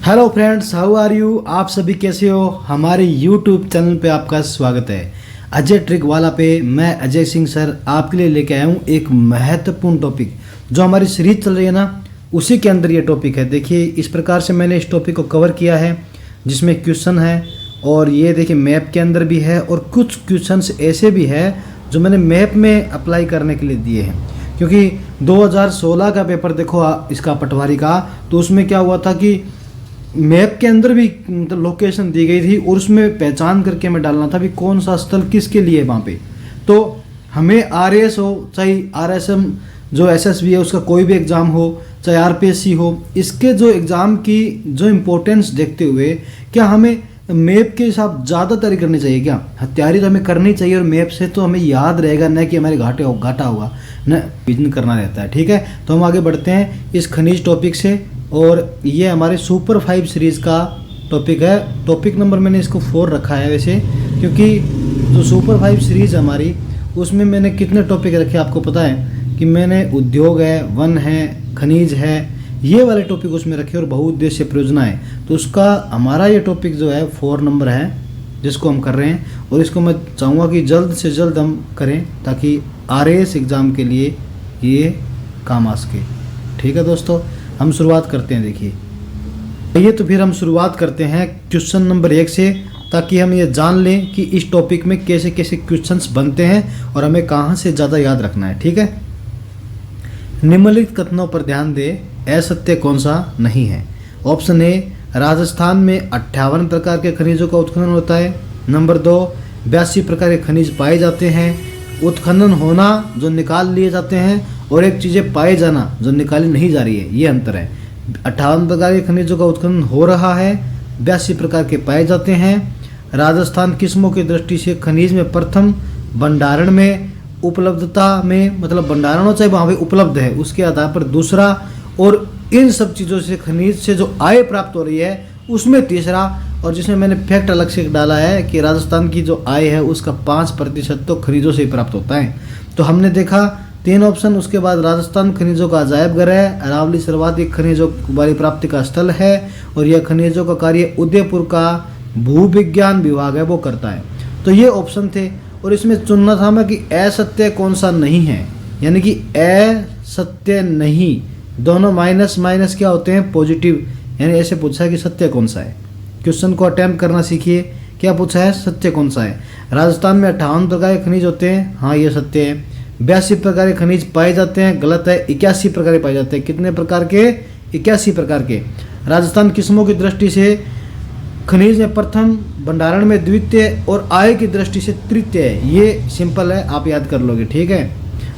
Hello friends, how are you. आप सभी कैसे हो। हमारे यूट्यूब चैनल पे आपका स्वागत है। अजय ट्रिक वाला पे मैं अजय सिंह सर आपके लिए लेके आया हूँ एक महत्वपूर्ण टॉपिक जो हमारी सीरीज चल रही है ना, उसी के अंदर ये टॉपिक है। देखिए इस प्रकार से मैंने इस टॉपिक को कवर किया है जिसमें क्वेश्चन है और ये देखिए मैप के अंदर भी है और कुछ क्वेश्चंस ऐसे भी है जो मैंने मैप में अप्लाई करने के लिए दिए हैं। क्योंकि 2016 का पेपर देखो इसका पटवारी का, तो उसमें क्या हुआ था कि मैप के अंदर भी लोकेशन दी गई थी और उसमें पहचान करके हमें डालना था भी कौन सा स्थल किसके लिए है वहाँ पे। तो हमें आरएएस हो चाहे आरएसएम जो एसएसबी है उसका कोई भी एग्ज़ाम हो, चाहे आरपीएससी हो, इसके जो एग्ज़ाम की जो इम्पोर्टेंस देखते हुए क्या हमें मैप के हिसाब ज़्यादा तैयारी करनी चाहिए। क्या तैयारी तो हमें करनी चाहिए और मैप से तो हमें याद रहेगा, न कि हमारे घाटा होगा, न विजन करना रहता है। ठीक है, तो हम आगे बढ़ते हैं इस खनिज टॉपिक से। और ये हमारे सुपर 5 सीरीज़ का टॉपिक है। टॉपिक नंबर मैंने इसको 4 रखा है वैसे, क्योंकि जो सुपर 5 सीरीज़ हमारी उसमें मैंने कितने टॉपिक रखे आपको पता है कि मैंने उद्योग है, वन है, खनिज है, ये वाले टॉपिक उसमें रखे और बहुउद्देश्य परियोजना है। तो उसका हमारा ये टॉपिक जो है 4 नंबर है जिसको हम कर रहे हैं और इसको मैं चाहूँगा कि जल्द से जल्द हम करें ताकि आरएएस एग्ज़ाम के लिए ये काम आ सके। ठीक है दोस्तों, हम शुरुआत करते हैं। देखिए ये तो फिर हम शुरुआत करते हैं क्वेश्चन नंबर 1 से, ताकि हम ये जान लें कि इस टॉपिक में कैसे कैसे क्वेश्चंस बनते हैं और हमें कहाँ से ज़्यादा याद रखना है। ठीक है, निम्नलिखित कथनों पर ध्यान दें, असत्य कौन सा नहीं है। ऑप्शन ए, राजस्थान में 58 प्रकार के खनिजों का उत्खनन होता है। नंबर 2, 82 प्रकार के खनिज पाए जाते हैं। उत्खनन होना जो निकाल लिए जाते हैं और एक चीज़ें पाए जाना जो निकाली नहीं जा रही है, ये अंतर है। 58 प्रकार के खनिजों का उत्खनन हो रहा है, 82 प्रकार के पाए जाते हैं। राजस्थान किस्मों की दृष्टि से खनिज में प्रथम, भंडारण में उपलब्धता में मतलब भंडारण हो चाहे वहाँ पे उपलब्ध है उसके आधार पर दूसरा, और इन सब चीज़ों से खनिज से जो आय प्राप्त हो रही है उसमें तीसरा। और जिसमें मैंने फैक्ट अलग से डाला है कि राजस्थान की जो आय है उसका 5% तो खनिजों से ही प्राप्त होता है। तो हमने देखा 3 ऑप्शन। उसके बाद राजस्थान खनिजों का अजायब घर है, अरावली सर्वाधिक खनिजों वाली प्राप्ति का स्थल है और यह खनिजों का कार्य उदयपुर का भूविज्ञान विभाग है वो करता है। तो ये ऑप्शन थे और इसमें चुनना था मैं कि असत्य कौन सा नहीं है, यानी कि असत्य नहीं, दोनों माइनस माइनस क्या होते हैं पॉजिटिव, यानी ऐसे पूछा है कि सत्य कौन सा है। क्वेश्चन को अटेम्प्ट करना सीखिए। क्या पूछा है, सत्य कौन सा है। राजस्थान में 58 प्रकार के खनिज होते हैं, हाँ ये सत्य है। 82 प्रकार के खनिज पाए जाते हैं, गलत है। 81 प्रकार के पाए जाते हैं, कितने प्रकार के, 81 प्रकार के। राजस्थान किस्मों की दृष्टि से खनिज में प्रथम, भंडारण में द्वितीय और आय की दृष्टि से तृतीय है। ये सिंपल है, आप याद कर लोगे। ठीक है,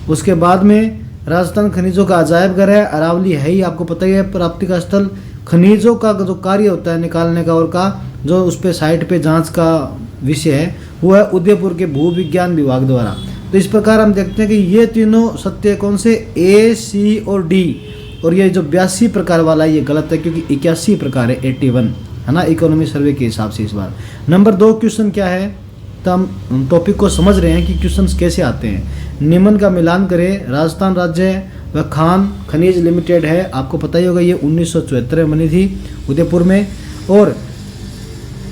उसके बाद में राजस्थान खनिजों का अजायब घर है, अरावली है ही आपको पता ही है प्राप्ति का स्थल। खनिजों का जो कार्य होता है निकालने का और का जो उस पर साइट पे जांच का विषय है वो है उदयपुर के भूविज्ञान विभाग द्वारा। तो इस प्रकार हम देखते हैं कि ये तीनों सत्य कौन से, ए, सी और डी। और ये जो 82 प्रकार वाला ये गलत है क्योंकि 81 प्रकार है, 81 है ना इकोनॉमी सर्वे के हिसाब से। इस बार नंबर 2 क्वेश्चन क्या है, तो हम टॉपिक को समझ रहे हैं कि क्वेश्चन कैसे आते हैं। निम्न का मिलान करें। राजस्थान राज्य व खान खनिज लिमिटेड है, आपको पता ही होगा, ये 1974 में बनी थी उदयपुर में और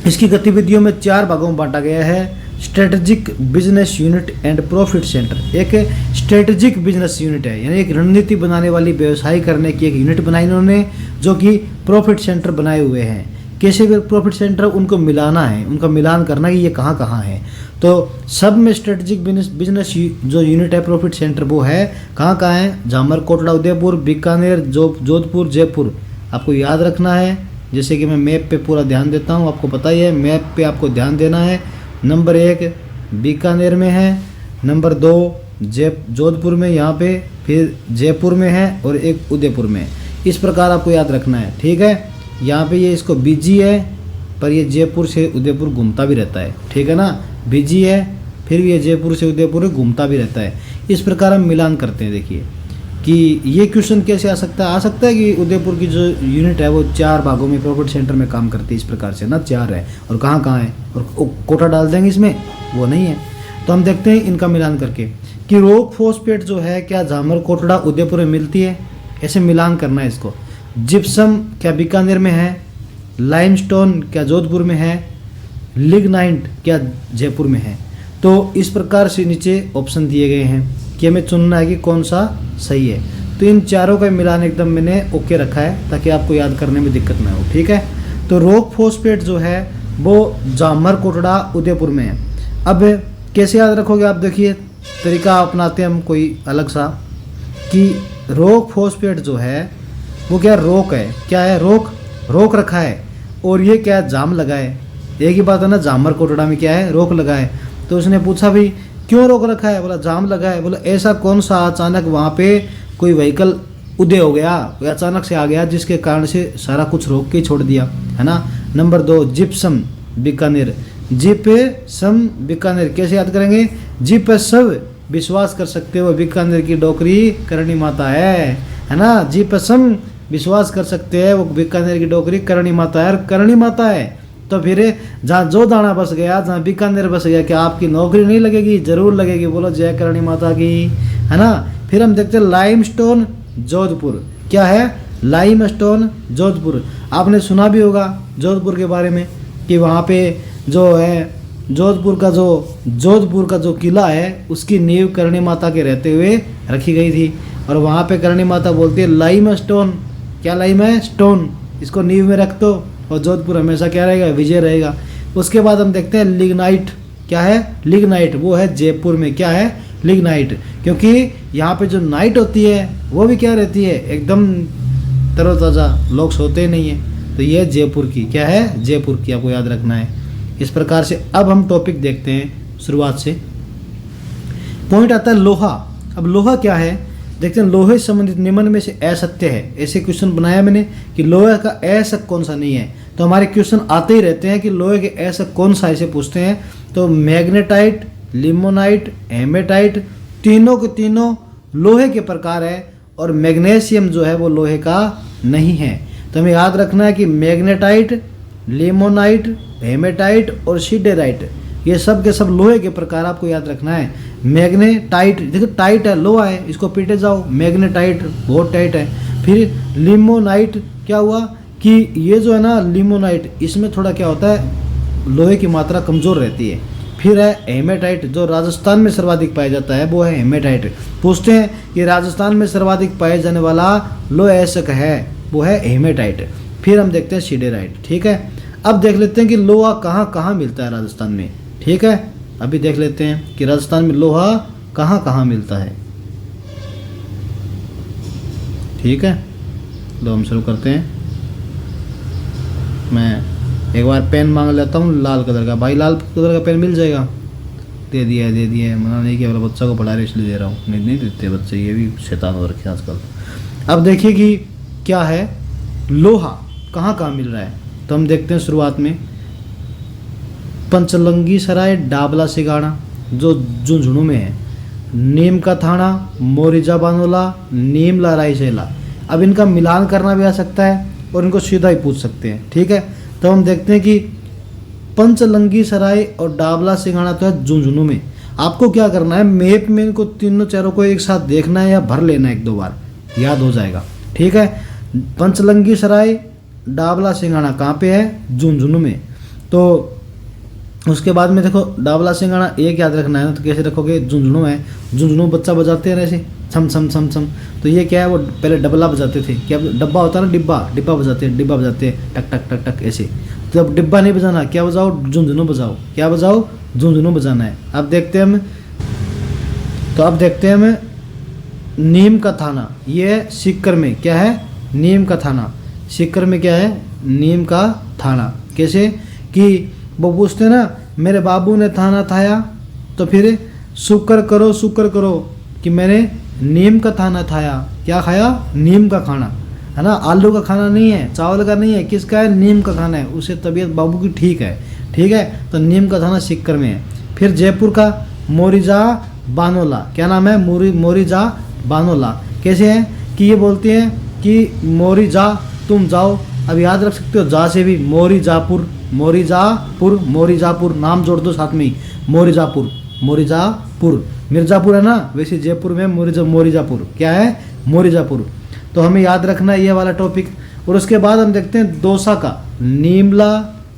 इसकी गतिविधियों में 4 भागों में बांटा गया है। Strategic business unit and profit centre. एक स्ट्रेटेजिक बिजनेस यूनिट है, यानी एक रणनीति बनाने वाली व्यवसाय करने की एक यूनिट बनाई इन्होंने, जो कि प्रॉफिट सेंटर बनाए हुए हैं। कैसे प्रॉफिट सेंटर, उनको मिलाना है, उनका मिलान करना कि ये कहाँ कहाँ है। तो सब में स्ट्रेटेजिक बिजनेस जो यूनिट है प्रॉफिट सेंटर वो है कहाँ कहाँ है, झामर कोटड़ा उदयपुर, बीकानेर, जोधपुर, जयपुर। आपको याद रखना है, जैसे कि मैं मैप पे पूरा ध्यान देता हूँ, आपको पता ही है मैप पे आपको ध्यान देना है। नंबर 1 बीकानेर में है, नंबर 2 जोधपुर में, यहाँ पे फिर जयपुर में है और एक उदयपुर में। इस प्रकार आपको याद रखना है। ठीक है, यहाँ पे ये इसको बीजी है पर ये जयपुर से उदयपुर घूमता भी रहता है। ठीक है ना, बीजी है फिर भी ये जयपुर से उदयपुर घूमता भी रहता है। इस प्रकार हम मिलान करते हैं। देखिए कि ये क्वेश्चन कैसे आ सकता है कि उदयपुर की जो यूनिट है वो 4 भागों में प्रॉफिट सेंटर में काम करती है। इस प्रकार से ना 4 है और कहाँ कहाँ है और कोटा डाल देंगे इसमें, वो नहीं है। तो हम देखते हैं इनका मिलान करके कि रोक फॉस्फेट जो है क्या झामर कोटड़ा उदयपुर में मिलती है, ऐसे मिलान करना है इसको। जिप्सम क्या बीकानेर में है, लाइमस्टोन क्या जोधपुर में है, लिग्नाइट क्या जयपुर में है। तो इस प्रकार से नीचे ऑप्शन दिए गए हैं कि हमें चुनना है कि कौन सा सही है। तो इन चारों का मिलान एकदम मैंने ओके रखा है ताकि आपको याद करने में दिक्कत ना हो, ठीक है। तो रॉक फॉस्फेट जो है वो जामर कोटड़ा उदयपुर में है। अब कैसे याद रखोगे आप, देखिए तरीका अपनाते हैं हम कोई अलग सा कि रॉक फॉस्फेट जो है वो क्या रोक है, क्या है रोक रखा है, और ये क्या जाम लगा है। एक ही बात है ना, जामर कोटड़ा में क्या है रोक लगा है। तो उसने पूछा भी क्यों रोक रखा है, बोला जाम लगा है। बोला ऐसा कौन सा अचानक वहाँ पे कोई व्हीकल उदय हो गया, अचानक से आ गया जिसके कारण से सारा कुछ रोक के छोड़ दिया, है ना। Number 2 gypsum Bikaner, gypsum Bikaner कैसे याद करेंगे, जिप सब विश्वास कर सकते हो बीकानेर की डोकरी करणी माता है ना। जिप्सम विश्वास कर सकते हैं वो बीकानेर की डोकरी करणी माता है, और करणी माता है तो फिर जहाँ जो दाना बस गया, जहाँ बीकानेर बस गया, क्या आपकी नौकरी नहीं लगेगी, जरूर लगेगी। बोलो जय करणी माता की, है ना। फिर हम देखते हैं लाइमस्टोन जोधपुर, क्या है लाइमस्टोन जोधपुर। आपने सुना भी होगा जोधपुर के बारे में कि वहाँ पे जो है जोधपुर का जो किला है उसकी नींव करणी माता के रहते हुए रखी गई थी, और वहाँ पे करणी माता बोलती है लाइमस्टोन, क्या लाइम है स्टोन, इसको नींव में रख दो और जोधपुर हमेशा क्या रहेगा, विजय रहेगा। उसके बाद हम देखते हैं लिग्नाइट, क्या है लिग्नाइट, वो है जयपुर में, क्या है लिग्नाइट, क्योंकि यहाँ पे जो नाइट होती है वो भी क्या रहती है एकदम तरोताज़ा, लोग सोते नहीं है। तो ये जयपुर की, क्या है जयपुर की, आपको याद रखना है। इस प्रकार से अब हम टॉपिक देखते हैं शुरुआत से। पॉइंट आता है लोहा। अब लोहा क्या है देखते हैं। लोहे से संबंधित निम्न में से असत्य है, ऐसे क्वेश्चन बनाया मैंने कि लोहे का असक कौन सा नहीं है। तो हमारे क्वेश्चन आते ही रहते हैं कि लोहे के असक कौन सा, ऐसे पूछते हैं। तो मैग्नेटाइट, लिमोनाइट, हेमेटाइट, तीनों के तीनों लोहे के प्रकार है, और मैग्नीशियम जो है वो लोहे का नहीं है। तो हमें याद रखना है कि मैग्नेटाइट, लिमोनाइट, हेमेटाइट और सिडेराइट ये सब के सब लोहे के प्रकार आपको याद रखना है। मैग्नेटाइट देखो टाइट है, लोहा है, इसको पीटे जाओ, मैग्नेटाइट बहुत टाइट है। फिर लिमोनाइट क्या हुआ कि ये जो है ना लिमोनाइट, इसमें थोड़ा क्या होता है लोहे की मात्रा कमज़ोर रहती है। फिर है हेमेटाइट, जो राजस्थान में सर्वाधिक पाया जाता है वो है हेमेटाइट। पूछते हैं कि राजस्थान में सर्वाधिक पाए जाने वाला लोह ऐसक है, वो है हेमेटाइट। फिर हम देखते हैं सिडेराइट, ठीक है। अब देख लेते हैं कि लोहा कहाँ कहाँ मिलता है राजस्थान में, ठीक है। अभी देख लेते हैं कि राजस्थान में लोहा कहाँ कहाँ मिलता है, ठीक है। लो हम शुरू करते हैं। मैं एक बार पेन मांग लेता हूँ लाल कलर का। भाई लाल कलर का पेन मिल जाएगा? दे दिया है, मना नहीं किया, बोला बच्चा को पढ़ा रहे इसलिए दे रहा हूँ। नहीं देते बच्चे, ये भी शैतान हो रखे हैं आजकल। अब देखिए कि क्या है लोहा कहाँ कहाँ मिल रहा है। तो हम देखते हैं शुरुआत में पंचलंगी सराय, डाबला सिगाड़ा जो झुंझुनू में है, नीम का थाना, मोरिजा बानोला, नीमला रायसेला। अब इनका मिलान करना भी आ सकता है और इनको सीधा ही पूछ सकते हैं, ठीक है। तो हम देखते हैं कि पंचलंगी सराय और डाबला सिगाड़ा तो है झुंझुनू में। आपको क्या करना है, मैप में इनको तीनों चेहरों को एक साथ देखना है या भर लेना है, एक दो बार याद हो जाएगा, ठीक है। पंचलंगी सराय, डाबला सिंगाड़ा कहाँ पे है, झुंझुनू में। तो उसके बाद में देखो डाबला सिंगाड़ा एक याद रखना है ना, तो कैसे रखोगे, झुंझुनू है, झुंझुनू बच्चा बजाते हैं ऐसे छम छम छम छम। तो ये क्या है, वो पहले डबला बजाते थे, क्या डब्बा होता है ना, डिब्बा बजाते हैं टक टक टक टक ऐसे। तो अब डिब्बा नहीं बजाना, क्या बजाओ, झुंझुनू बजाओ, क्या बजाओ, झुंझुनू बजाना है। अब देखते हैं हम, तो अब देखते हैं हम नीम का थाना, ये सीकर में क्या है, नीम का थाना। सीकर में क्या है, नीम का थाना। कैसे कि वो पूछते हैं ना, मेरे बाबू ने थाना थाया, तो फिर शुक्र करो कि मैंने नीम का थाना खाया। क्या खाया, नीम का खाना, है ना। आलू का खाना नहीं है, चावल का नहीं है, किसका है, नीम का खाना है। उससे तबीयत बाबू की ठीक है, ठीक है। तो नीम का थाना सीकर में है। फिर जयपुर का मोरिजा बानोला, क्या नाम है, मोरिजा बानोला। कैसे है कि ये बोलते हैं कि मोरिजा तुम जाओ। अब याद रख सकते हो जा से भी, मोरिजापुर नाम जोड़ दो साथ में ही, मोरिजापुर मिर्ज़ापुर है ना, वैसे जयपुर में मोरिजापुर क्या है, मोरिजापुर। तो हमें याद रखना है ये वाला टॉपिक। और उसके बाद हम देखते हैं दोसा का। नीमला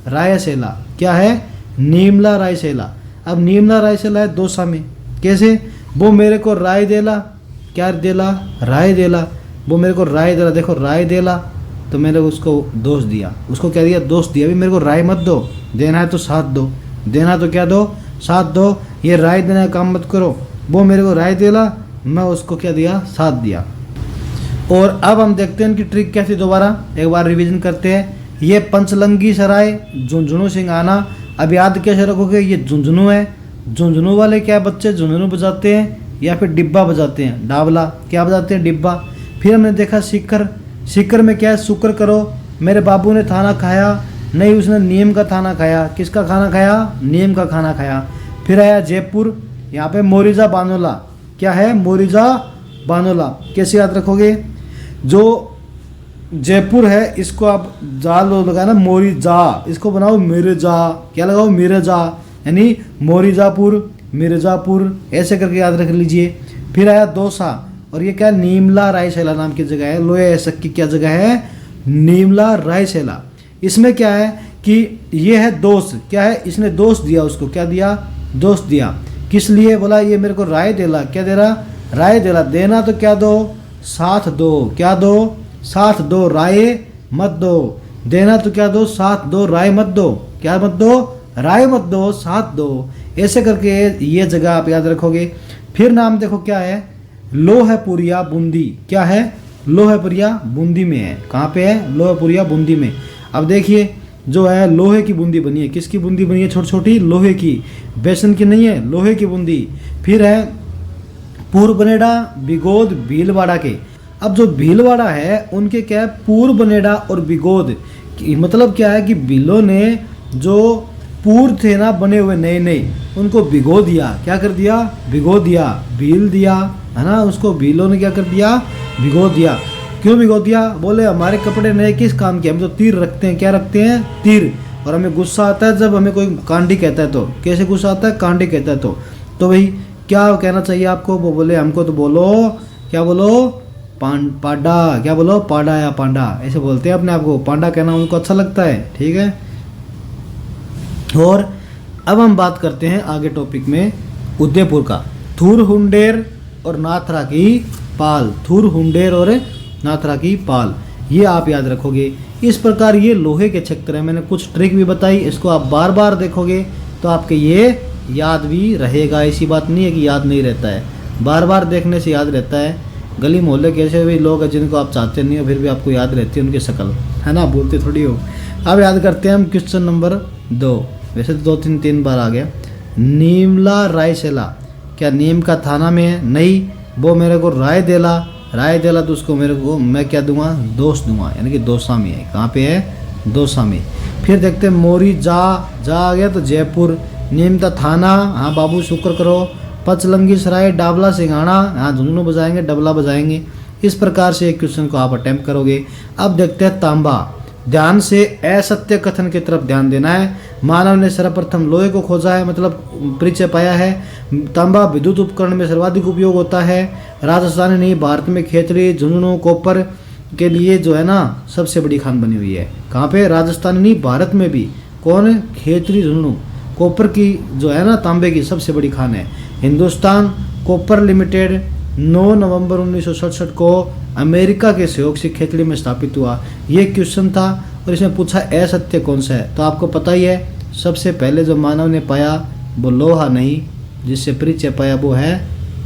रायसेला। क्या है? नीमला रायसेला। अब नीमला रायसेला है दोसा में। कैसे? वो मेरे को राय देला। क्या देला? राय देला। वो मेरे को राय देला। देखो राय देला तो मैंने उसको दोष दिया। उसको क्या दिया? दोष दिया। अभी मेरे को राय मत दो, देना है तो साथ दो, देना तो क्या दो? साथ दो। ये राय देने का काम मत करो। वो मेरे को राय देला, मैं उसको क्या दिया? साथ दिया। और अब हम देखते हैं इनकी ट्रिक क्या थी। दोबारा एक बार रिवीजन करते हैं। ये पंचलंगी सराय, झुंझुनू सिंगाना। अब याद कैसे रखोगे? ये झुंझुनू है। झुंझुनू वाले क्या बच्चे झुंझुनू बजाते हैं या फिर डिब्बा बजाते हैं, डावला। क्या बजाते हैं? डिब्बा। फिर हमने देखा सीकर। सीकर में क्या है? शुक्र करो। मेरे बाबू ने खाना खाया नहीं, उसने नीम का खाना खाया। किसका खाना खाया? नीम का खाना खाया। फिर आया जयपुर। यहाँ पे मोरिजा बानोला। क्या है? मोरिजा बानोला। कैसे याद रखोगे? जो जयपुर है इसको आप जा लो लगाना, मोरिजा। इसको बनाओ मिर्जा। क्या लगाओ? मिर्जा, यानी मोरिजापुर, मिर्जापुर, ऐसे करके याद रख लीजिए। फिर आया दोसा। और ये क्या? नीमला रायसेला नाम की जगह है। लोया ऐसक की क्या जगह है? नीमला रायसेला। इसमें क्या है कि ये है दोस्त। क्या है? इसने दोस्त दिया उसको। क्या दिया? दोस्त दिया। किस लिए? बोला ये मेरे को राय देला। क्या दे रहा? राय देला। देना तो क्या दो? साथ दो। क्या दो? साथ दो, राय मत दो। देना तो क्या दो? साथ दो, राय मत दो। क्या मत दो? राय मत दो, साथ दो। ऐसे करके ये जगह आप याद रखोगे। फिर नाम देखो क्या है? लोहपुरिया बूंदी। क्या है? लोहपुरिया बूंदी में है। कहाँ पे है? लोहपुरिया बूंदी में। अब देखिए जो है लोहे की बूंदी बनी है। किसकी बूंदी बनी है? छोटी छोटी लोहे की, बेसन की नहीं है, लोहे की बूंदी। फिर है पूर्व बनेड़ा, बिगोद, भीलवाड़ा के। अब जो भीलवाड़ा है उनके क्या है? पूर्व बनेड़ा और बिगोद। मतलब क्या है कि भीलों ने जो पूर्व थे ना बने हुए नए नए, उनको भिगो दिया। क्या कर दिया? भिगो दिया, भील दिया, है ना। उसको भीलों ने क्या कर दिया? भिगो दिया। क्यों भिगो दिया? बोले हमारे कपड़े नए किस काम के? हम तो तीर रखते हैं। क्या रखते हैं? तीर। और हमें गुस्सा आता है जब हमें कोई कांडी कहता है तो। कैसे गुस्सा आता है? कांडी कहता है तो भाई क्या कहना चाहिए आपको? वो बोले हमको तो बोलो, क्या बोलो? पांडा। क्या बोलो? पांडा या पांडा, ऐसे बोलते हैं अपने आप को। पांडा कहना उनको अच्छा लगता है। ठीक है। और अब हम बात करते हैं आगे टॉपिक में उदयपुर का। थूरहुंडेर और नाथरा की पाल। थूरहुंडेर और नाथरा की पाल, ये आप याद रखोगे। इस प्रकार ये लोहे के क्षेत्र है। मैंने कुछ ट्रिक भी बताई, इसको आप बार बार देखोगे तो आपके ये याद भी रहेगा। ऐसी बात नहीं है कि याद नहीं रहता है, बार बार देखने से याद रहता है। गली मोहल्ले के ऐसे भी लोग हैं जिनको आप चाहते नहीं हो फिर भी आपको याद रहती है उनकी शक्ल, है ना, बोलते थोड़ी हो। अब याद करते हैं हम क्वेश्चन नंबर 2। वैसे तो 2-3 बार आ गया। नीमला रायसेला क्या नीम का थाना में है? नहीं। वो मेरे को राय देला, राय देला तो उसको मेरे को मैं क्या दूंगा? दोष दूंगा, यानी कि दोसा में है। कहाँ पे है? दोसा में। फिर देखते हैं मोरी जा आ गया तो जयपुर। नीम का थाना, हाँ बाबू शुक्र करो। पचलंगी सराय, डाबला सिंघाड़ा, हाँ झुंझुनू बजाएंगे, डबला बजाएंगे। इस प्रकार से एक क्वेश्चन को आप अटेम्प्ट करोगे। अब देखते हैं तांबा। ध्यान से असत्य कथन की तरफ ध्यान देना है। मानव ने सर्वप्रथम लोहे को खोजा है, मतलब परिचय पाया है। तांबा विद्युत उपकरण में सर्वाधिक उपयोग होता है। राजस्थान नहीं, भारत में खेतड़ी, झुंझुनू, कॉपर के लिए जो है ना सबसे बड़ी खान बनी हुई है। कहाँ पे? राजस्थान नहीं, भारत में भी। कौन? खेतड़ी, झुंझुनू, कॉपर की जो है ना तांबे की सबसे बड़ी खान है। हिंदुस्तान कॉपर लिमिटेड 9 नवंबर 1967 को अमेरिका के सहयोग से खेतड़ी में स्थापित हुआ। ये क्वेश्चन था और इसमें पूछा असत्य कौन सा है? तो आपको पता ही है, सबसे पहले जो मानव ने पाया वो लोहा नहीं, जिससे परिचय पाया वो है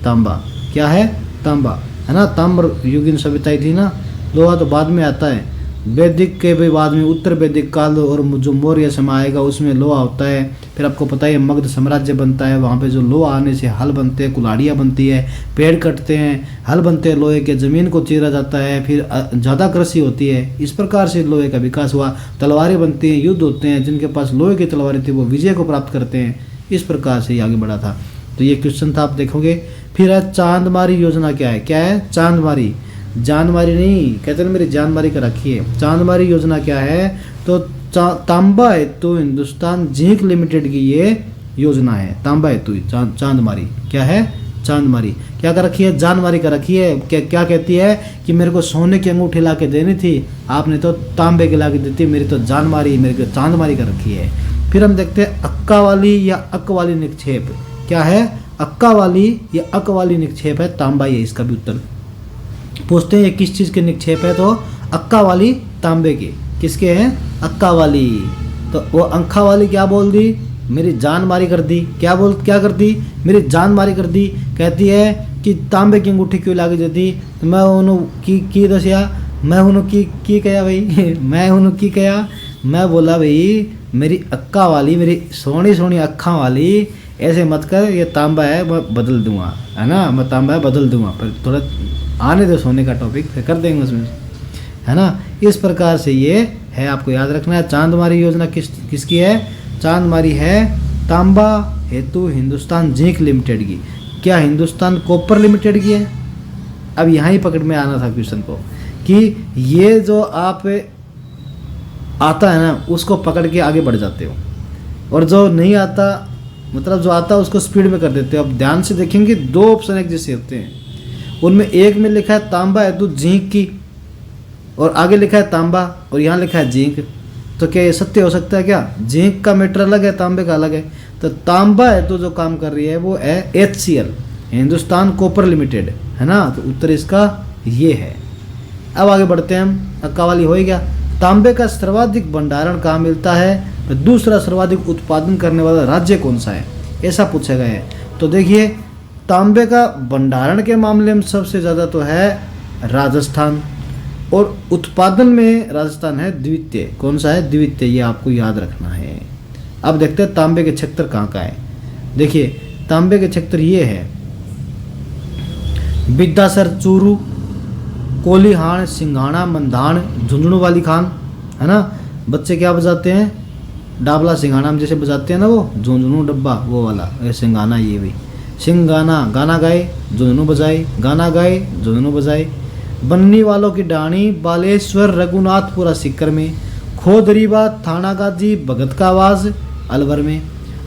तांबा। क्या है? तांबा, है ना। ताम्र युगीन सभ्यताएं थी ना। लोहा तो बाद में आता है, वैदिक के भी बाद में, उत्तर वैदिक काल और जो मौर्य समय आएगा उसमें लोहा होता है। फिर आपको पता है मगध साम्राज्य बनता है, वहाँ पे जो लोहा आने से हल बनते हैं, कुल्हाड़ियाँ बनती है, पेड़ कटते हैं, हल बनते हैं लोहे के, ज़मीन को चीरा जाता है, फिर ज़्यादा कृषि होती है। इस प्रकार से लोहे का विकास हुआ। तलवारें बनती हैं, युद्ध होते हैं, जिनके पास लोहे की तलवारें थी वो विजय को प्राप्त करते हैं। इस प्रकार से ये आगे बढ़ा था। तो ये क्वेश्चन था, आप देखोगे। फिर है चांदमारी योजना। क्या है? क्या है? चांदमारी, जानमारी नहीं, कहते हैं मेरी जानमारी का रखिए। चांदमारी योजना क्या है? तो तांबा हेतु हिंदुस्तान जिंक लिमिटेड की ये योजना है। तांबा हेतु चांदमारी। क्या है? चांदमारी। क्या कर रखी है? जानमारी कर रखी है। क्या कहती है कि मेरे को सोने की अंगूठी ला के देनी थी, आपने तो तांबे की ला के दी थी, मेरी तो जानमारी, मेरी को चांदमारी कर रखी है। फिर हम देखते हैं अक्का वाली या अक वाली निक्षेप। क्या है? अक्का वाली या अक वाली निक्षेप है तांबा, ये इसका भी उत्तर पूछते हैं। ये किस चीज़ के निक्षेप है? तो अक्का वाली तांबे के। किसके हैं? अक्का वाली। तो वो अंखा वाली क्या बोल दी? मेरी जान मारी कर दी। क्या कर दी? मेरी जान मारी कर दी। कहती है कि तांबे की अंगूठी क्यों ला के देती? तो मैं उन्होंने की दसिया, मैं उन्होंने की कया भाई मैं उन्होंने की कया, मैं बोला भाई मेरी अक्का वाली, मेरी सोनी सोनी अक्खा वाली, ऐसे मत कर, ये तांबा है मैं बदल दूंगा, है ना, मैं तांबा है बदल दूंगा, पर थोड़ा आने दो सोने का टॉपिक, फिर कर देंगे उसमें, है ना। इस प्रकार से ये है, आपको याद रखना है। चांदमारी योजना किसकी है? चांदमारी है तांबा हेतु हिंदुस्तान जिंक लिमिटेड की। क्या हिंदुस्तान कॉपर लिमिटेड की है? अब यहाँ ही पकड़ में आना था क्वेश्चन को कि ये जो आप आता है ना उसको पकड़ के आगे बढ़ जाते हो, और जो नहीं आता, मतलब जो आता है उसको स्पीड में कर देते हो। अब ध्यान से देखेंगे, दो ऑप्शन एक जैसे होते हैं, उनमें एक में लिखा है तांबा हेतु जिंक की, और आगे लिखा है तांबा और यहाँ लिखा है जिंक। तो क्या ये सत्य हो सकता है क्या? जिंक का मीटर अलग है, तांबे का अलग है। तो तांबा है तो जो काम कर रही है वो है HCL, हिंदुस्तान कॉपर लिमिटेड, है ना। तो उत्तर इसका ये है। अब आगे बढ़ते हैं हम। अक्का वाली हो ही गया। तांबे का सर्वाधिक भंडारण कहाँ मिलता है? तो दूसरा सर्वाधिक उत्पादन करने वाला राज्य कौन सा है, ऐसा पूछा गया है। तो देखिए, तांबे का भंडारण के मामले में सबसे ज़्यादा तो है राजस्थान, और उत्पादन में राजस्थान है द्वितीय। कौन सा है? द्वितीय, ये आपको याद रखना है। अब देखते हैं तांबे के क्षेत्र कहाँ का है। देखिए, तांबे के क्षेत्र ये है, बिद्दासर, चूरू, कोलीहान, सिंघाना, मंधान, झुंझुनू वाली खान, है ना। बच्चे क्या बजाते हैं? डाबला सिंघाना में जैसे बजाते हैं ना, वो झुंझुनू डब्बा वो वाला, सिंघाना, ये भी सिंघाना। गाना गाए झुंझुनू बजाए, गाना गाए झुंझुनू बजाए। बन्नी वालों की डाणी, बालेश्वर, रघुनाथपुरा सीकर में। खोदरीबा, थानागाजी, भगत का आवाज, अलवर में।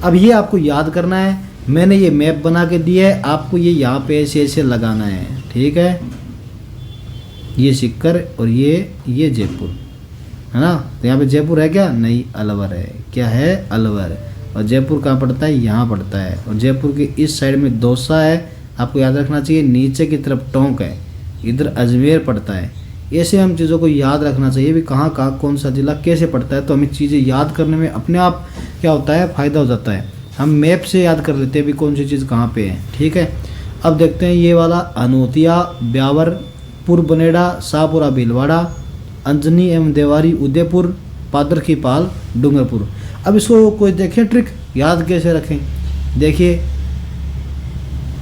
अब ये आपको याद करना है, मैंने ये मैप बना के दिया है, आपको ये यहाँ पे ऐसे ऐसे लगाना है, ठीक है। ये सीकर और ये जयपुर, है ना। तो यहाँ पे जयपुर है क्या? नहीं, अलवर है। क्या है? अलवर। और जयपुर कहाँ पड़ता है? यहाँ पड़ता है। और जयपुर के इस साइड में दौसा है, आपको याद रखना चाहिए। नीचे की तरफ टोंक है, इधर अजमेर पड़ता है। ऐसे हम चीज़ों को याद रखना चाहिए भी कहाँ कहाँ कौन सा जिला कैसे पड़ता है, तो हमें चीज़ें याद करने में अपने आप क्या होता है, फ़ायदा हो जाता है। हम मैप से याद कर लेते हैं भी कौन सी चीज़ कहाँ पे है, ठीक है। अब देखते हैं ये वाला, अनोतिया, ब्यावर, पुरबनेड़ा, शाहपुरा, भीलवाड़ा, अंजनी एवं देवारी, उदयपुर, पादर की पाल, डूंगरपुर। अब इसको कोई देखें ट्रिक, याद कैसे रखें। देखिए,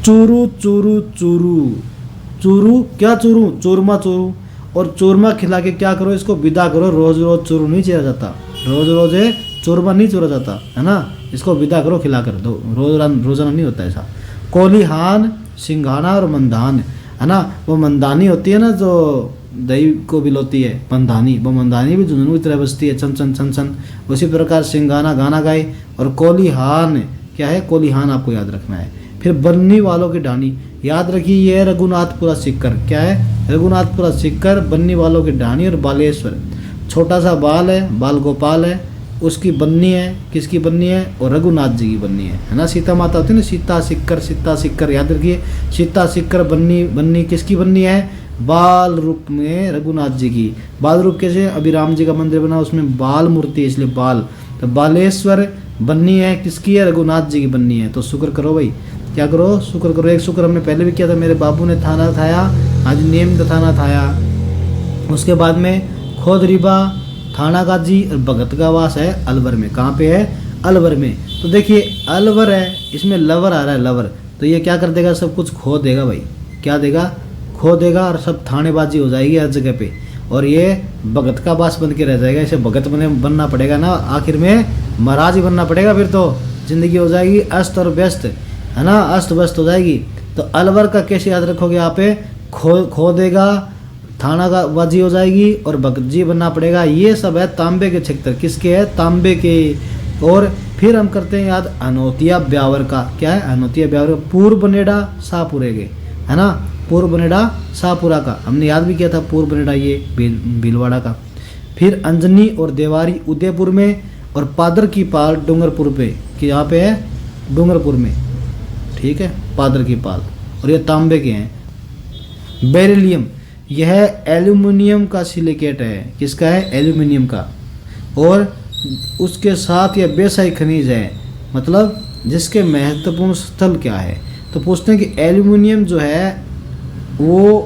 चूरू चूरू चूरू, चूरू क्या चूरू? चूरमा चूरू। और चूरमा खिला के क्या करो, इसको विदा करो। रोज रोज चूरू नहीं चिरा जाता, रोज रोज चूरमा नहीं चूरा जाता, है ना। इसको विदा करो, खिला कर दो, रोजाना नहीं होता ऐसा। कोलीहान, सिंघाना और मंधान, है ना। वो मंदानी होती है ना जो दही को बिलोती है, मंदानी, वो मंदानी भी झुंझुनू की तरह बजती है, छन छन छन छन। उसी प्रकार सिंघाना गाना गाए। और कोलीहान क्या है? कोलीहान आपको याद रखना है। फिर बन्नी वालों की डानी, याद रखिए, ये है रघुनाथपुरा सीकर। क्या है? रघुनाथपुरा सीकर, बन्नी वालों की डानी। और बालेश्वर, छोटा सा बाल है, बाल गोपाल है, उसकी बन्नी है। किसकी बन्नी है? और रघुनाथ जी की बन्नी है ना। सीता माता होती है ना, सीता सिक्कर, याद रखिए। सीता सिक्कर बन्नी, बन्नी किसकी बन्नी है? बाल रूप में रघुनाथ जी की। बाल रूप कैसे? अभी राम जी का मंदिर बना, उसमें बाल मूर्ति है, इसलिए बाल। तो बालेश्वर बन्नी है, किसकी है? रघुनाथ जी की बन्नी है। तो शुक्र करो भाई, क्या करो? शुक्र करो। एक शुक्र हमने पहले भी किया था, मेरे बाबू ने थाना थाया, आज नेम थाना थाया। उसके बाद में खोदरीबा, थानागाजी और भगत का वास है अलवर में। कहाँ पे है? अलवर में। तो देखिए, अलवर है, इसमें लवर आ रहा है, लवर। तो ये क्या कर देगा? सब कुछ खो देगा भाई। क्या देगा? खो देगा, और सब थानेबाजी हो जाएगी हर जगह पे। और ये भगत का वास बन के रह जाएगा। इसे भगत बनना पड़ेगा ना, आखिर में महाराज ही बनना पड़ेगा। फिर तो जिंदगी हो जाएगी अस्त और व्यस्त, है ना, अस्त व्यस्त हो जाएगी। तो अलवर का कैसे याद रखोगे? यहाँ पे खो देगा, थाना का बाजी हो जाएगी, और भगत जी बनना पड़ेगा। ये सब है तांबे के क्षेत्र। किसके है? तांबे के। और फिर हम करते हैं याद अनोतिया ब्यावर का। क्या है अनोतिया ब्यावर का? पूर्व बनेड़ा शाहपुरेगे, है ना, पूर्व बनेड़ा शाहपुरा का हमने याद भी किया था, पूर्व बनेड़ा ये भीलवाड़ा का। फिर अंजनी और देवारी उदयपुर में, और पादर की पाल डूंगरपुर पे, कि यहाँ पे है डूंगरपुर में, ठीक है, पादर की पाल, और ये तांबे के हैं। बेरिलियम, यह एल्यूमिनियम का सिलिकेट है। किसका है? एल्यूमिनियम का। और उसके साथ यह बेसाई खनिज है, मतलब जिसके महत्वपूर्ण स्थल क्या है? तो पूछते हैं कि एल्यूमिनियम जो है वो,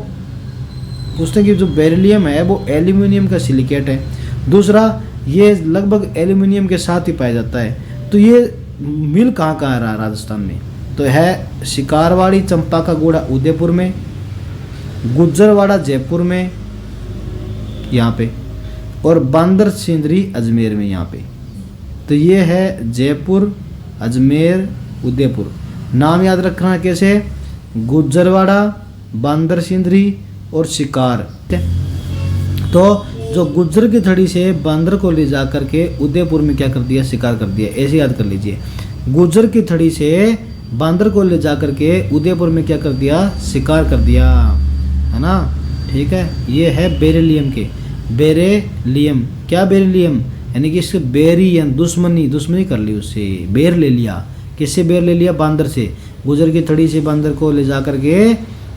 पूछते हैं कि जो बेरिलियम है वो एल्यूमिनियम का सिलिकेट है। दूसरा, ये लगभग एल्यूमिनियम के साथ ही पाया जाता है। तो ये मिल कहाँ कहाँ रहा राजस्थान में? तो है शिकारवाड़ी चंपाकागुड़ा उदयपुर में, गुज्जरवाड़ा जयपुर में यहाँ पे, और बांदर सिंदरी अजमेर में यहाँ पे। तो ये है जयपुर, अजमेर, उदयपुर। नाम याद रखना कैसे? गुज्जरवाड़ा, बांदर सिंदरी और शिकार। तो जो गुज्जर की थड़ी से बांदर को ले जा करके उदयपुर में क्या कर दिया? शिकार कर दिया। ऐसे याद कर लीजिए, गुज्जर की थड़ी से बांदर को ले जा करके उदयपुर में क्या कर दिया? शिकार कर दिया, है ना, ठीक है। ये है बेरिलियम के, बेरिलियम। क्या बेरिलियम? यानी कि इससे बेरियन, दुश्मनी कर ली उससे, बेर ले लिया। किससे बेर ले लिया? बांदर से। गुजर की थड़ी से बांदर को ले जा करके,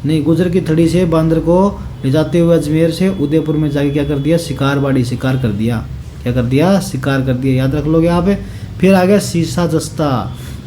नहीं, गुजर की थड़ी से बांदर को ले जाते हुए अजमेर से उदयपुर में जाके क्या कर दिया? शिकारवाड़ी, शिकार कर दिया। क्या कर दिया? शिकार कर दिया। याद रख लोगे यहाँ पे। फिर आ गया सीसा जस्ता।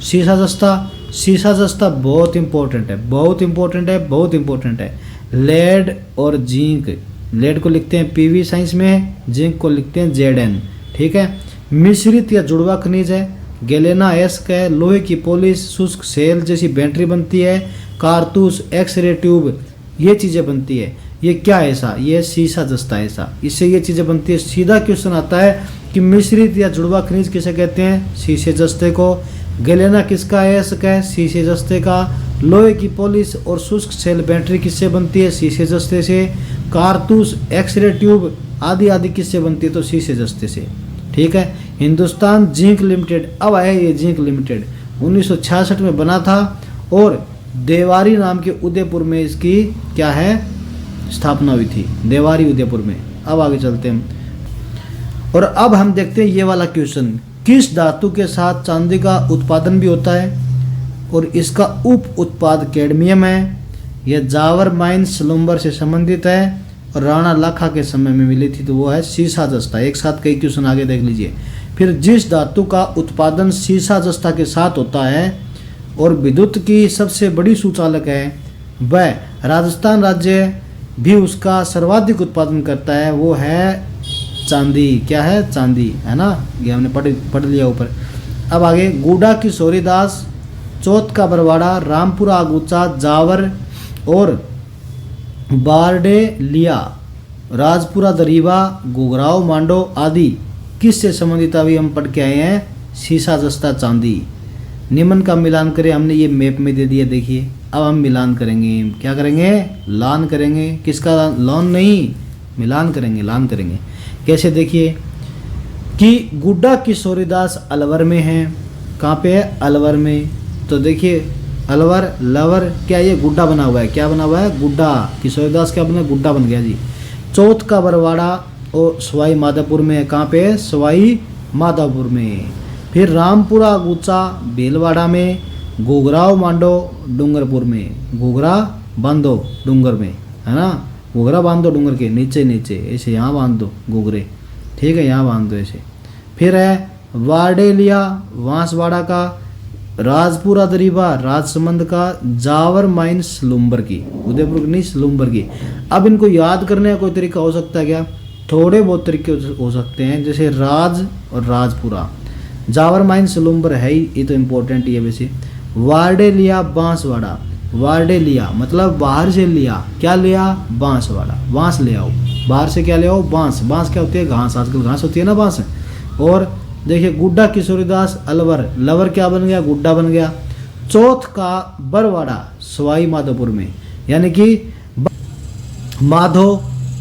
सीसा जस्ता, सीसा जस्ता बहुत इंपॉर्टेंट है, बहुत इंपॉर्टेंट है, बहुत इंपॉर्टेंट है। लेड और जिंक, लेड को लिखते हैं पीवी साइंस में, जिंक को लिखते हैं जेडएन, ठीक है। मिश्रित या जुड़वा खनिज है। गैलेना एस्क है, लोहे की पॉलिश, शुष्क सेल जैसी बैटरी बनती है, कारतूस, एक्सरे ट्यूब, ये चीज़ें बनती है। ये क्या है ऐसा? ये सीसा जस्ता है ऐसा, इससे ये चीज़ें बनती है। सीधा क्वेश्चन आता है कि मिश्रित या जुड़वा खनिज किसे कहते हैं? शीशे जस्ते को। गैलेना किसका है? एस्क है, शीशे जस्ते का। लोहे की पॉलिश और शुष्क सेल बैटरी किससे बनती है? शीशे जस्ते से। कारतूस, एक्सरे ट्यूब आदि आदि किससे बनती है? तो शीशे जस्ते से, ठीक है। हिंदुस्तान जिंक लिमिटेड, अब आया ये जिंक लिमिटेड, 1966 में बना था, और देवारी नाम के उदयपुर में इसकी क्या है? स्थापना हुई थी, देवारी उदयपुर में। अब आगे चलते हैं, और अब हम देखते हैं ये वाला क्वेश्चन, किस धातु के साथ चांदी का उत्पादन भी होता है और इसका उप उत्पाद कैडमियम है? यह जावर माइन सलूम्बर से संबंधित है और राणा लाखा के समय में मिली थी, तो वो है सीसा जस्ता। एक साथ कई क्वेश्चन आगे देख लीजिए। फिर जिस धातु का उत्पादन सीसा जस्ता के साथ होता है और विद्युत की सबसे बड़ी सुचालक है, वह राजस्थान राज्य भी उसका सर्वाधिक उत्पादन करता है, वो है चांदी। क्या है? चांदी, है ना, ये हमने पढ़ लिया ऊपर। अब आगे, गुडा की सोरीदास, चौथ का बरवाड़ा, रामपुरा आगूचा, जावर और बारडे लिया, राजपुरा दरीबा, गुगराव मांडो आदि किससे संबंधित? अभी हम पढ़ के आए हैं, सीसा जस्ता चांदी। निम्न का मिलान करें, हमने ये मैप में दे दिया, देखिए। अब हम मिलान करेंगे, क्या करेंगे? लान करेंगे। किसका? लॉन नहीं, मिलान करेंगे, लान करेंगे। कैसे? देखिए कि गुड्डा किशोरीदास अलवर में है। कहाँ पे है? अलवर में। तो देखिए अलवर, लवर, क्या ये गुड्डा बना हुआ है? क्या बना हुआ है? गुड्डा। किशोरीदास क्या बना? गुड्डा बन गया जी। चौथ का बरवाड़ा और सवाई माधोपुर में है। कहाँ पे है? सवाई माधोपुर में। फिर रामपुरा गुच्चा भीलवाड़ा में, घुघराव मांडो डूंगरपुर में, घुघरा बांधो डूंगर में, है ना, घुघरा बांधो डूंगर के नीचे नीचे, ऐसे यहाँ बांध दो घुघरे, ठीक है, यहाँ बांध दो ऐसे। फिर है वारडेलिया बांसवाड़ा का, राजपुरा दरीबा राजसमंद का, जावर माइन सलूम्बर की, उदयपुर की नहीं सलूम्बर की। अब इनको याद करने का कोई तरीका हो सकता है क्या? थोड़े बहुत तरीके हो सकते हैं, जैसे राज और राजपुरा। जावर माइन सलूम्बर है ही, ये तो इम्पोर्टेंट ही है वैसे। वारडेलिया बांसवाड़ा, वारडेलिया मतलब बाहर से लिया, क्या लिया? बांसवाड़ा, बांस ले आओ, बाहर से क्या ले आओ? बांस। बांस क्या होती है? घास, आजकल घास होती है ना बांस। और देखिए गुड्डा किशोरीदास अलवर, लवर क्या बन गया? गुड्डा बन गया। चौथ का बरवाड़ा सवाई माधोपुर में, यानी कि माधो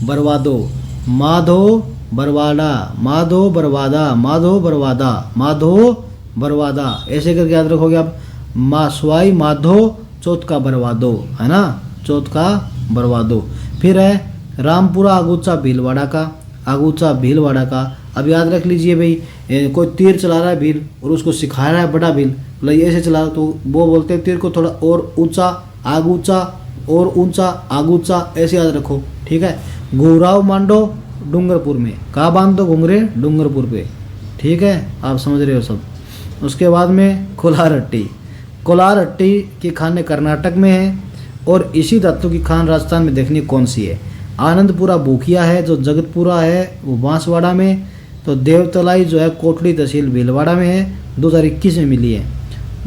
बरवादो, माधो बरवाड़ा, माधो बरवादा, माधो बरवादा, माधो बरवादा, ऐसे करके याद रखोगे आप। मासवाई माधो चौथ का बरवादो, है ना, चौथ का बरवादो। फिर है रामपुरा आगूचा भीलवाड़ा का, आगूचा भीलवाड़ा का। अब याद रख लीजिए भाई, कोई तीर चला रहा है भील और उसको सिखा रहा है बड़ा भील, मतलब ऐसे चला, तो वो बोलते हैं तीर को थोड़ा और ऊंचा आगूचा, और ऊंचा आगूचा, ऐसे याद रखो, ठीक है। घुराव मांडो डूंगरपुर में, कहाँ बांध दो घुंघरे, डूंगरपुर पे, ठीक है, आप समझ रहे हो सब। उसके बाद में कोलारट्टी, कोलारट्टी की खान कर्नाटक में है, और इसी धातु की खान राजस्थान में देखनी कौन सी है। आनंदपुरा भूखिया है जो जगतपुरा है वो बांसवाड़ा में, तो देवतलाई जो है कोटली तहसील भीलवाड़ा में है, 2021 में मिली है।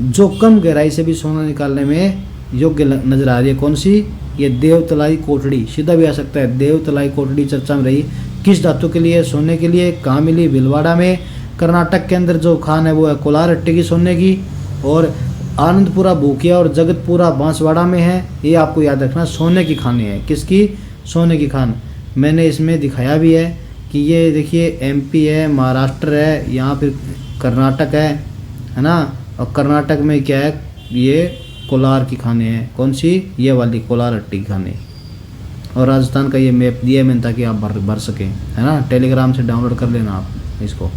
जो कम गहराई से भी सोना निकालने में योग्य नजर आ रही है कौन सी, ये देवतलाई कोटड़ी, सीधा भी आ सकता है, देवतलाई कोटड़ी चर्चा में रही। किस धातु के लिए, सोने के लिए, कहाँ मिली, भीलवाड़ा में। कर्नाटक के अंदर जो खान है वो है कोलारट्टी की, सोने की, और आनंदपुरा भूखिया और जगतपुरा बांसवाड़ा में है। ये आपको याद रखना, सोने की खानें हैं, किसकी, सोने की खान। मैंने इसमें दिखाया भी है कि ये देखिए एमपी है, महाराष्ट्र है, यहाँ फिर कर्नाटक है ना, और कर्नाटक में क्या है, ये कोलार की खाने हैं, कौन सी, ये वाली कोलारट्टी की खाने। और राजस्थान का ये मैप दिया है मैंने ताकि आप भर सकें, है ना, टेलीग्राम से डाउनलोड कर लेना आप इसको।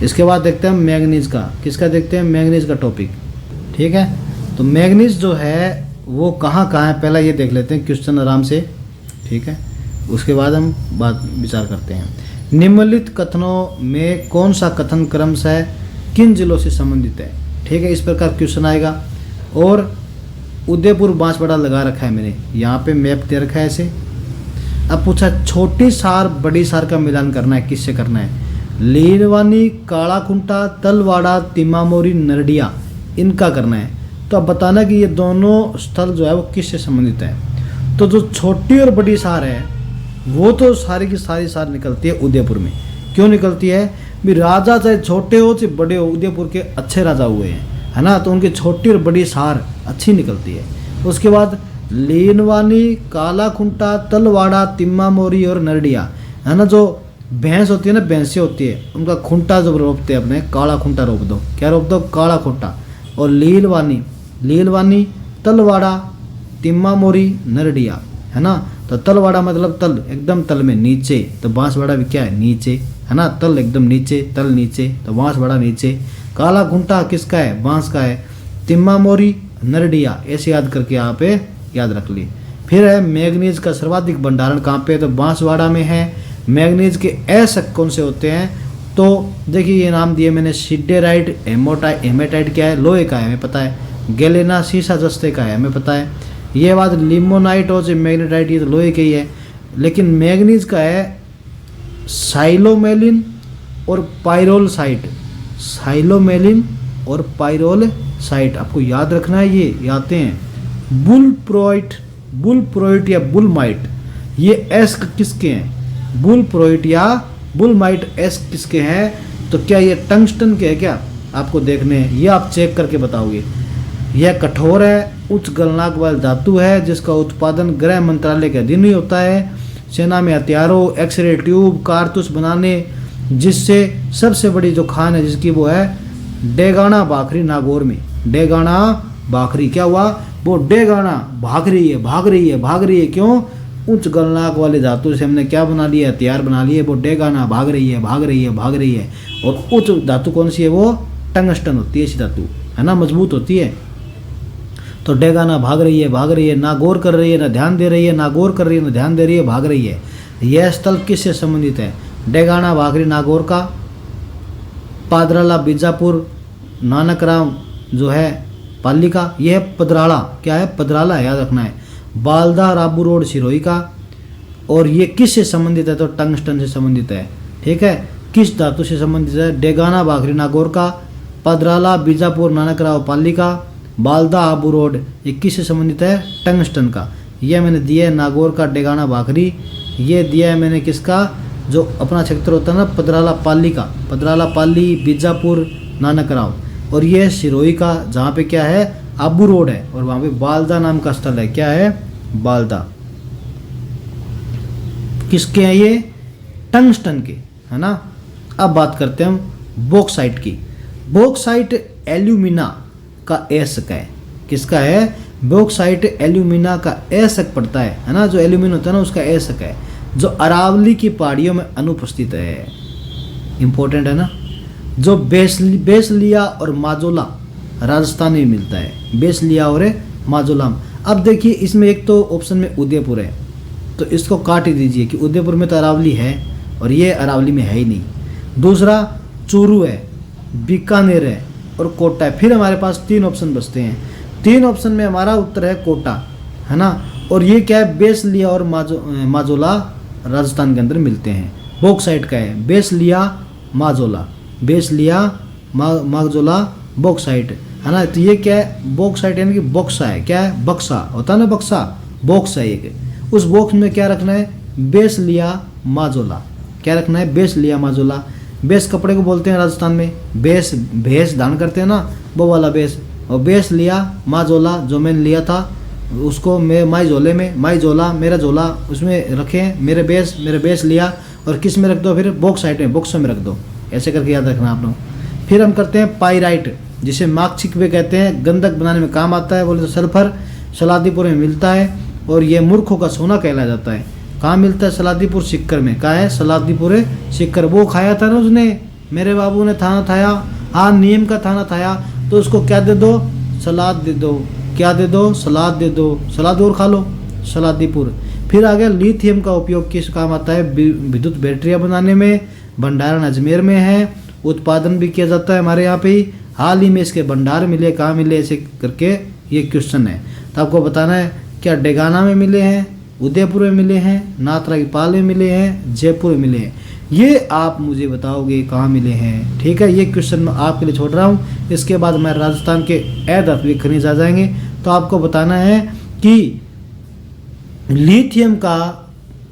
इसके बाद देखते हैं मैंगनीज का, किसका देखते हैं, मैंगनीज का टॉपिक, ठीक है। तो मैंगनीज जो है वो कहाँ कहाँ है, पहला ये देख लेते हैं क्वेश्चन आराम से, ठीक है, उसके बाद हम बात विचार करते हैं। निम्नलिखित कथनों में कौन सा कथन क्रमशः किन जिलों से संबंधित है, ठीक है, इस प्रकार क्वेश्चन आएगा। और उदयपुर बांसवाड़ा लगा रखा है मैंने, यहाँ पे मैप दे रखा है ऐसे। अब पूछा छोटी सार बड़ी सार का मिलान करना है, किससे करना है, लीलवानी, कालाकुंटा, तलवाड़ा, तिमामोरी, नरडिया, इनका करना है। तो अब बताना कि ये दोनों स्थल जो है वो किससे संबंधित है। तो जो छोटी और बड़ी सार है वो तो सारी की सारी सार निकलती है उदयपुर में। क्यों निकलती है भी, राजा चाहे छोटे हो चाहे बड़े हो, उदयपुर के अच्छे राजा हुए हैं, है ना, तो उनकी छोटी और बड़ी सार अच्छी निकलती है। उसके बाद लीनवानी, कालाकुंटा, तलवाड़ा, तिम्मामोरी और नरडिया, है ना, जो भैंस होती है ना, भैंसें होती है, उनका खुंटा जो रोपते हैं अपने, काला खुंटा रोप दो, क्या रोप दो, काला खुंटा। और लीलवानी, लीलवानी, तलवाड़ा, तिम्मामोरी, नरडिया, है ना। तो तलवाड़ा मतलब तल, एकदम तल में नीचे, तो बांसवाड़ा भी क्या है, नीचे, है ना, तल एकदम नीचे, तल नीचे, तो बांसवाड़ा नीचे। काला खुंटा किसका है, बांस का है। तिम्मामोरी, नरडिया, ऐसे याद करके आप याद रख ली। फिर है मैंगनीज का सर्वाधिक भंडारण कहाँ पे, तो बांसवाड़ा में है। मैंगनीज के अशक कौन से होते हैं, तो देखिए ये नाम दिए मैंने, सिडेराइट, हेमेटाइट क्या है, लोहे का है हमें पता है, गैलेना सीसा जस्ते का है हमें पता है। ये बात लिमोनाइट और मैग्नेटाइट ये तो लोहे के ही है, लेकिन मैंगनीज का है साइलोमेलिन और पाइरोलसाइट, साइलोमेलिन और पाइरोलसाइट, आपको याद रखना है, ये आते हैं। बुलप्रोइट या बुलमाइट, ये एस्क किसके हैं, बुलप्रोइट या बुलमाइट एस्क किसके हैं, तो क्या ये टंगस्टन के हैं क्या, आपको देखने हैं, ये आप चेक करके बताओगे। यह कठोर है, उच्च गलनांक वाली धातु है, जिसका उत्पादन गृह मंत्रालय के अधीन ही होता है। सेना में हथियारों, एक्सरे ट्यूब, कारतूस बनाने, जिससे सबसे बड़ी जो खान है जिसकी वो है डेगाना बाखरी नागौर में। डेगाना बाखरी क्या हुआ, वो डेगाना भाग रही है, भाग रही है, भाग रही है, क्यों, उच्च गलनांक वाले धातु से हमने क्या बना लिया, हथियार बना लिए, वो डेगाना भाग रही है, भाग रही है, भाग रही है। और उच्च धातु कौन सी है, वो टंगस्टन होती है, ऐसी धातु है ना, मजबूत होती है। तो डेगाना भाग रही है, भाग रही है, ना गौर कर रही है, ना ध्यान दे रही है, ना गौर कर रही है, ना ध्यान दे रही है, भाग रही है। यह स्थल किससे संबंधित है, डेगाना भागरी नागौर का। पादराला बीजापुर, नानकराम जो है पाली का, यह पदराला क्या है, पदराला है, याद रखना है। बालदा राबू रोड सिरोही का। और ये किससे संबंधित है, तो टंगस्टन से संबंधित है, ठीक है। किस धातु से संबंधित है, डेगाना भागरी नागौर का। पदराला बीजापुर नानकराव पाली का। बालदा आबू रोड, ये किससे संबंधित है, टंगस्टन का। यह मैंने दिया है नागौर का डेगाना भाखरी। ये दिया है मैंने किसका, जो अपना क्षेत्र होता है ना पदराला पाली का, पदराला पाली, बीजापुर, नानकराव। और ये सिरोही का, जहाँ पे क्या है, आबू रोड है, और वहाँ पे बालदा नाम का स्थल है, क्या है, बालदा। किसके हैं ये, टंगस्टन के, है ना। अब बात करते हैं हम बॉक्साइट की। बॉक्साइट एल्यूमिना का एशक है। किसका है? बॉक्साइट एल्यूमिना का एशक पड़ता है ना, जो एल्यूमिना होता है ना उसका एशक है, जो अरावली की पहाड़ियों में अनुपस्थित है। इंपॉर्टेंट है ना। जो बेसलिया और माजोला राजस्थान में मिलता है, बेसलिया और माजोला। अब देखिए इसमें एक तो ऑप्शन में उदयपुर है, तो इसको काट ही दीजिए कि उदयपुर में तो अरावली है और ये अरावली में है ही नहीं। दूसरा चूरू है, बीकानेर है और कोटा है। फिर हमारे पास 3 ऑप्शन बचते हैं। 3 ऑप्शन में हमारा उत्तर है कोटा, है ना। और ये क्या है? बेसलिया और माजोला राजस्थान के अंदर मिलते हैं। बॉक्साइट का है बेसलिया माजोला, बेसलिया माजोला बॉक्साइट, है ना। तो ये क्या है? बॉक्साइट यानी कि बक्सा है। क्या है? बक्सा होता है ना, बक्सा, बॉक्स है एक। उस बॉक्स में क्या रखना है? बेसलिया माजोला। क्या रखना है? बेसलिया माजोला। बेस कपड़े को बोलते हैं राजस्थान में, बेस भेस धारण करते हैं ना, वो वाला बेस। और बेस लिया माजोला जो मैंने लिया था उसको मैं माई झोले में, माई झोला मेरा झोला उसमें रखे, मेरे बेस लिया और किस में रख दो? फिर बॉक्साइट में, बॉक्स में रख दो। ऐसे करके याद रखना आप लोग। फिर हम करते हैं पाइराइट, जिसे मार्कचिक भी कहते हैं, गंधक बनाने में काम आता है। बोले तो सल्फर सलादीपुर में मिलता है और ये मूर्खों का सोना कहला जाता है। कहाँ मिलता है? सलादीपुर सिक्कर में। कहाँ है? सलादीपुर सिक्कर। वो खाया था ना उसने, मेरे बाबू ने थाना थाया, हाँ नीम का थाना थाया, तो उसको क्या दे दो? सलाद दे दो। क्या दे दो? सलाद दे दो। सलाद और खा लो, सलादीपुर। फिर आ गया लिथियम का उपयोग किस काम आता है? विद्युत बैटरियाँ बनाने में। भंडारण अजमेर में है, उत्पादन भी किया जाता है हमारे यहाँ पे ही। हाल ही में इसके भंडार मिले, कहाँ मिले, ऐसे करके ये क्वेश्चन है। तो आपको बताना है क्या डेगाना में मिले हैं, उदयपुर में मिले हैं, नाथद्रा की पाल में मिले हैं, जयपुर में मिले हैं। ये आप मुझे बताओगे कहाँ मिले हैं। ठीक है, ये क्वेश्चन मैं आपके लिए छोड़ रहा हूँ। इसके बाद हमारे राजस्थान के अधात्विक खनिज आ जाएंगे। तो आपको बताना है कि लिथियम का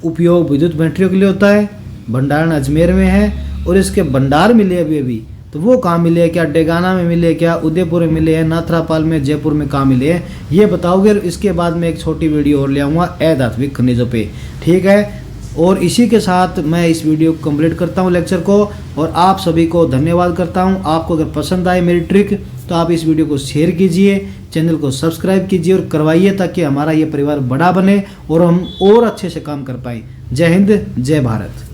उपयोग विद्युत बैटरियों के लिए होता है, भंडारण अजमेर में है और इसके भंडार मिले अभी तो वो कहाँ मिले हैं? क्या डेगाना में मिले, क्या उदयपुर में मिले हैं, नाथद्रा में, जयपुर में कहाँ मिले हैं, ये बताओगे। और इसके बाद मैं एक छोटी वीडियो और ले आऊँगा अधात्विक खनिजों पे। ठीक है, और इसी के साथ मैं इस वीडियो को कंप्लीट करता हूँ लेक्चर को, और आप सभी को धन्यवाद करता हूँ। आपको अगर पसंद आए मेरी ट्रिक तो आप इस वीडियो को शेयर कीजिए, चैनल को सब्सक्राइब कीजिए और करवाइए, ताकि हमारा ये परिवार बड़ा बने और हम और अच्छे से काम कर पाएँ। जय हिंद, जय भारत।